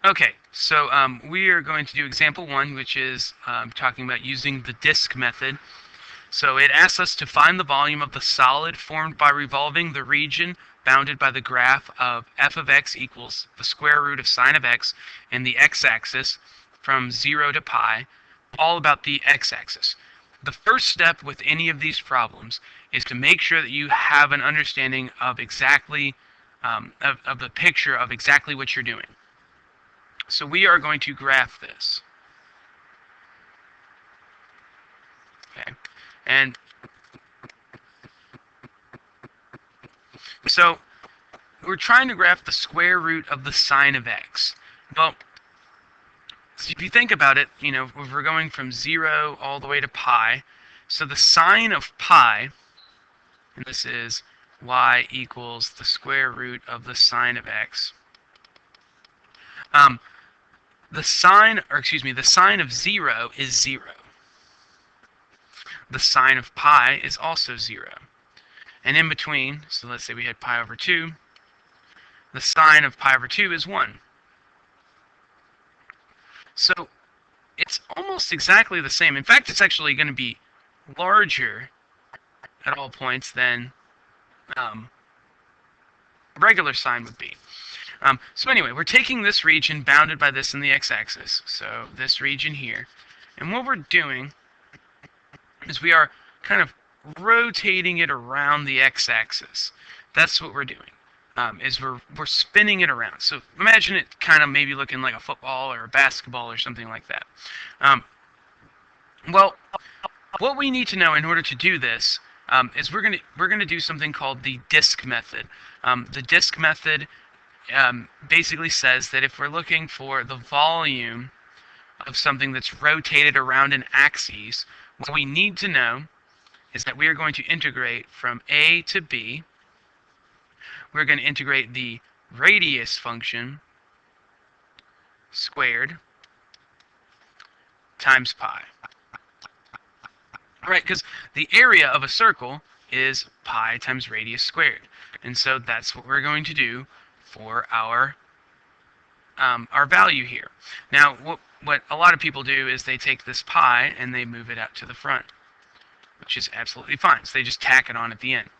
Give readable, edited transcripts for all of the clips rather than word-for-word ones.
Okay, so we are going to do example 1, which is talking about using the disk method. So it asks us to find the volume of the solid formed by revolving the region bounded by the graph of f of x equals the square root of sine of x and the x-axis from 0 to pi, all about the x-axis. The first step with any of these problems is to make sure that you have an understanding of exactly of the picture of exactly what you're doing. So we are going to graph this. Okay, and so we're trying to graph the square root of the sine of x. Well, so if you think about it, if we're going from 0 all the way to pi, so the sine of pi, and this is y equals the square root of the sine of x. The sine of 0 is 0. The sine of pi is also 0. And in between, so let's say we had pi over 2, the sine of pi over 2 is 1. So it's almost exactly the same. In fact, it's actually going to be larger at all points than regular sine would be. So anyway, we're taking this region bounded by this in the x-axis, so this region here, and what we're doing is we are kind of rotating it around the x-axis. That's what we're doing. Is we're spinning it around. So imagine it kind of maybe looking like a football or a basketball or something like that. Well, what we need to know in order to do this is we're gonna do something called the disk method. The disk method basically says that if we're looking for the volume of something that's rotated around an axis, what we need to know is that we are going to integrate from a to b. We're going to integrate the radius function squared times pi. All right, because the area of a circle is pi times radius squared. And so that's what we're going to do for our value here. Now, what a lot of people do is they take this pi and they move it out to the front, which is absolutely fine. So they just tack it on at the end.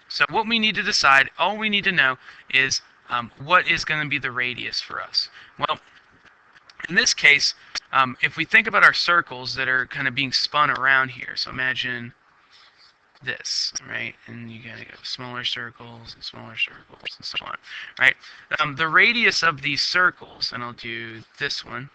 So what we need to decide, all we need to know is what is going to be the radius for us. Well, in this case, if we think about our circles that are kind of being spun around here, so imagine this, right? And you gotta go smaller circles and smaller circles and so on, right? The radius of these circles, and I'll do this one,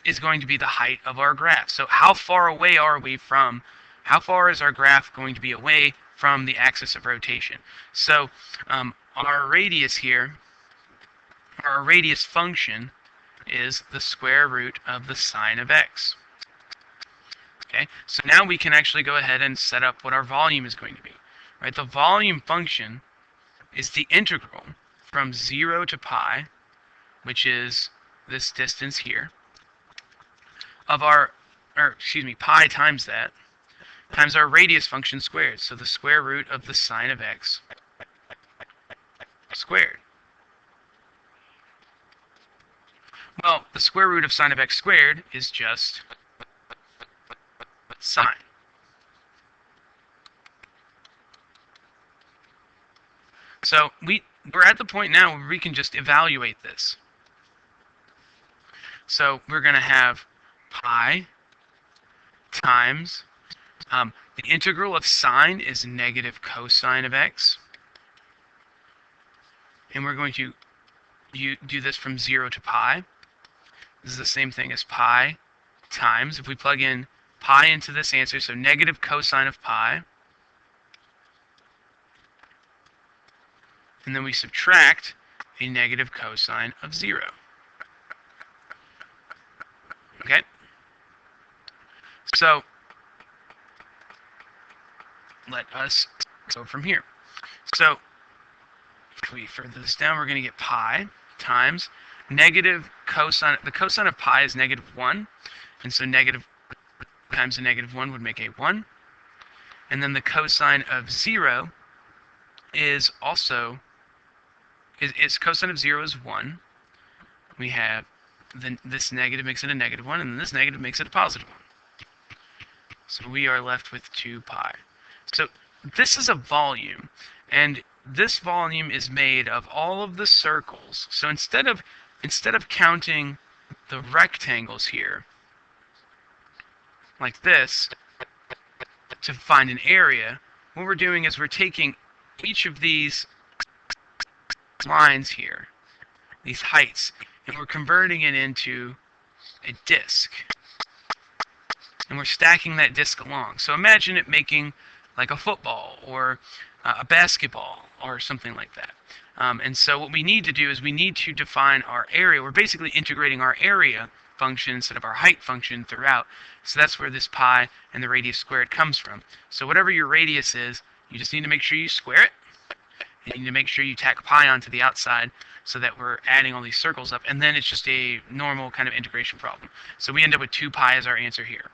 is going to be the height of our graph. So how far away are we from, how far is our graph going to be away from the axis of rotation? So our radius here, our radius function, is the square root of the sine of x. Okay, so now we can actually go ahead and set up what our volume is going to be. Right, the volume function is the integral from 0 to pi, which is this distance here, of pi times that, times our radius function squared, so the square root of the sine of x squared. Well, the square root of sine of x squared is just sine. So we're at the point now where we can just evaluate this. So we're going to have pi times, the integral of sine is negative cosine of x. And we're going to do this from 0 to pi. This is the same thing as pi times, if we plug in pi into this answer, so negative cosine of pi. And then we subtract a negative cosine of 0. Okay? So let us go from here. So if we further this down, we're going to get pi times negative cosine. The cosine of pi is negative 1. And so negative times a negative 1 would make a 1. And then the cosine of 0 is also, its cosine of 0 is 1. we have this negative makes it a negative 1, and then this negative makes it a positive 1. So we are left with 2 pi. So this is a volume, and this volume is made of all of the circles. So instead of counting the rectangles here, like this, to find an area, what we're doing is we're taking each of these lines here, these heights, and we're converting it into a disk. And we're stacking that disk along. So imagine it making like a football or a basketball or something like that. And so what we need to do is we need to define our area. We're basically integrating our area function instead of our height function throughout. So that's where this pi and the radius squared comes from. So whatever your radius is, you just need to make sure you square it. And you need to make sure you tack pi onto the outside so that we're adding all these circles up. And then it's just a normal kind of integration problem. So we end up with 2 pi as our answer here.